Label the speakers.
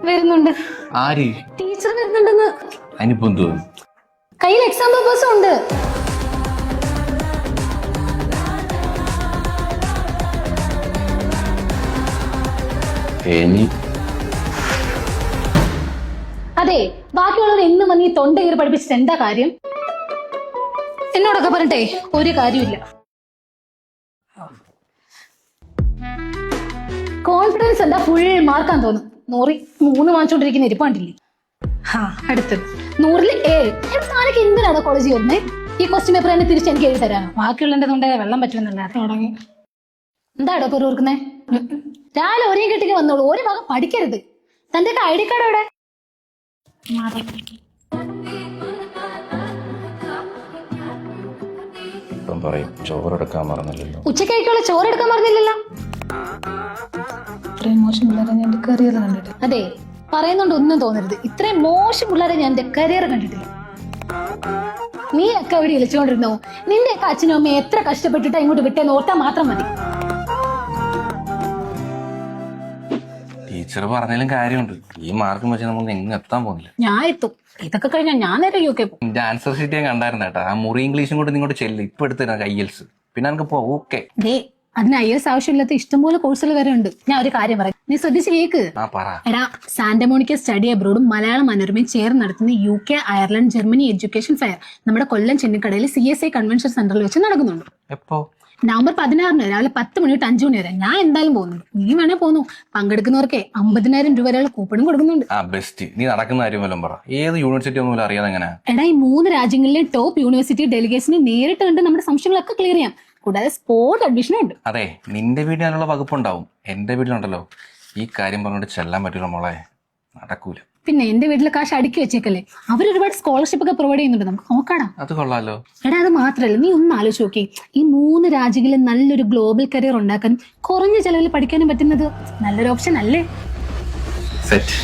Speaker 1: വരുന്നുണ്ട്.
Speaker 2: ആര്?
Speaker 1: ടീച്ചർ വരുന്നുണ്ടെന്ന്.
Speaker 2: അതിനിപ്പോ എന്തോ?
Speaker 1: കയ്യിൽ എക്സാം പേപ്പേഴ്സും ഉണ്ട്. അതെ, ബാക്കിയുള്ളവർ എന്നും വന്ന് ഈ തൊണ്ട കീറി പഠിപ്പിച്ചിട്ട് എന്താ കാര്യം? എന്നോടൊക്കെ പറഞ്ഞിട്ടേ ഒരു കാര്യമില്ല. കോൺഫിഡൻസ് എന്താ ഫുൾ മാർക്കാൻ തോന്നും. 100 വാങ്ങിച്ചോണ്ടിരിക്കുന്ന ഇരിപ്പാണ്ടില്ലേ? അടുത്തത് 100 7. താനൊക്കെ എന്തിനാണ് കോളേജിൽ വരുന്നേ? ഈ ക്വസ്റ്റ്യൻ പേപ്പർ തന്നെ തിരിച്ച് എനിക്ക് എഴുതി തരാനോ? ബാക്കിയുള്ളതിന്റെ തൊണ്ടേ വെള്ളം പറ്റുമെന്നല്ല അത് തുടങ്ങി. എന്താടോ പേര് ഓർക്കുന്നേ? രാവിലെ ഒരേ കെട്ടിക്ക് വന്നോളൂ, ഒരു ഭാഗം പഠിക്കരുത്. തന്റെ ഐഡി കാർഡ് എവിടെ?
Speaker 2: ചോറെടുക്കാൻ മറന്നില്ലല്ലോ.
Speaker 1: ഉച്ചക്കേക്കുള്ള ചോറെടുക്കാൻ മറന്നില്ലല്ലോ.
Speaker 3: ഇത്രയും മോശം പിള്ളേരെ ഞാൻ എന്റെ കരിയർ കണ്ടിട്ട്.
Speaker 1: അതെ, പറയുന്നോണ്ട് ഒന്നും തോന്നരുത്. ഇത്രയും മോശം പിള്ളേരെ ഞാൻ എന്റെ കരിയർ കണ്ടിട്ടില്ല. നീ ഒക്കെ അവിടെ വിളിച്ചുകൊണ്ടിരുന്നോ? നിന്റെയൊക്കെ അച്ഛനും അമ്മയും എത്ര കഷ്ടപ്പെട്ടിട്ട് ഇങ്ങോട്ട് വിട്ടേന്ന് ഓർത്താ മാത്രം മതി.
Speaker 2: ടീച്ചർ പറഞ്ഞാലും കാര്യമുണ്ട്. ഈ മാർക്കും വെച്ച് നമ്മൾ എങ്ങും എത്താൻ പോകുന്നില്ല.
Speaker 1: ഞാൻ എത്തും. ഇതൊക്കെ കഴിഞ്ഞാൽ ഞാൻ നേരെ UK പോകും.
Speaker 2: എന്റെ ആൻസർ ഷീറ്റ് ഞാൻ കണ്ടായിരുന്നു കേട്ടാ. ആ മുറി ഇംഗ്ലീഷും കൊണ്ട് നിങ്ങോട്ട് ചെല്ലു. ഇപ്പൊ എടുത്തരാ IELTS. പിന്നെ നമുക്ക് പോ. ഓക്കെ.
Speaker 1: അതിന് IELTS ആവശ്യമില്ലാത്ത ഇഷ്ടംപോലെ കോഴ്സുകൾ വരെ ഉണ്ട്. ഞാൻ ഒരു കാര്യം പറയാം, നീ ശ്രദ്ധിച്ച് കേക്ക്. എടാ, സാന്റമോണിക്ക സ്റ്റഡി അബ്രോഡും മലയാള മനോരമയും ചേർന്ന് നടത്തുന്ന UK, Ireland, Germany education fair നമ്മുടെ കൊല്ലം ചെന്നിക്കടയിൽ CSI കൺവെൻഷൻ സെന്ററിൽ വെച്ച് നടക്കുന്നുണ്ട്.
Speaker 2: എപ്പോ?
Speaker 1: നവംബർ 16 രാവിലെ 10 മണി തൊട്ട് 5 മണി വരെ. ഞാൻ എന്തായാലും പോകുന്നുണ്ട്. നീ വേണേ പോന്നു. പങ്കെടുക്കുന്നവർക്ക് 50,000 രൂപ വരെയുള്ള കൂപ്പണും കൊടുക്കുന്നുണ്ട്.
Speaker 2: ബെസ്റ്റ്. നീ നടക്കുന്ന കാര്യം വല്ലതും പറ. ഏത് യൂണിവേഴ്സിറ്റി ഒന്നും അറിയാതെ എങ്ങനെ?
Speaker 1: എടാ, ഈ 3 രാജ്യങ്ങളിലെ ടോപ്പ് യൂണിവേഴ്സിറ്റി ഡെലിഗേറ്റ്സിനെ നേരിട്ട് കണ്ട് നമ്മുടെ സംശയങ്ങളൊക്കെ ക്ലിയർ ചെയ്യാം. കൂടാതെ സ്പോട്ട് അഡ്മിഷനും ഉണ്ട്.
Speaker 2: അതെ, നിന്റെ വീട്ടിൽ അതിനുള്ള വകുപ്പുണ്ടാവും. എന്റെ വീട്ടിലുണ്ടല്ലോ, ഈ കാര്യം പറഞ്ഞിട്ട് ചെല്ലാൻ പറ്റില്ല മോളെ. നടക്കൂല.
Speaker 1: പിന്നെ എന്റെ വീട്ടിലെ കാശ് അടുക്കി വെച്ചേക്കല്ലേ. അവരൊരുപാട് സ്കോളർഷിപ്പ് ഒക്കെ പ്രൊവൈഡ് ചെയ്യുന്നുണ്ട്. നമുക്ക് നോക്കാടാ.
Speaker 2: അത് കൊള്ളാലോ.
Speaker 1: എടാ, അത് മാത്രല്ല, നീ ഒന്ന് ആലോചിച്ച് നോക്കി. ഈ 3 രാജ്യങ്ങളിൽ നല്ലൊരു ഗ്ലോബൽ കരിയർ ഉണ്ടാക്കാനും കുറഞ്ഞ ചെലവിൽ പഠിക്കാനും പറ്റുന്നത് നല്ലൊരു ഓപ്ഷൻ അല്ലേ?
Speaker 2: സെറ്റ്.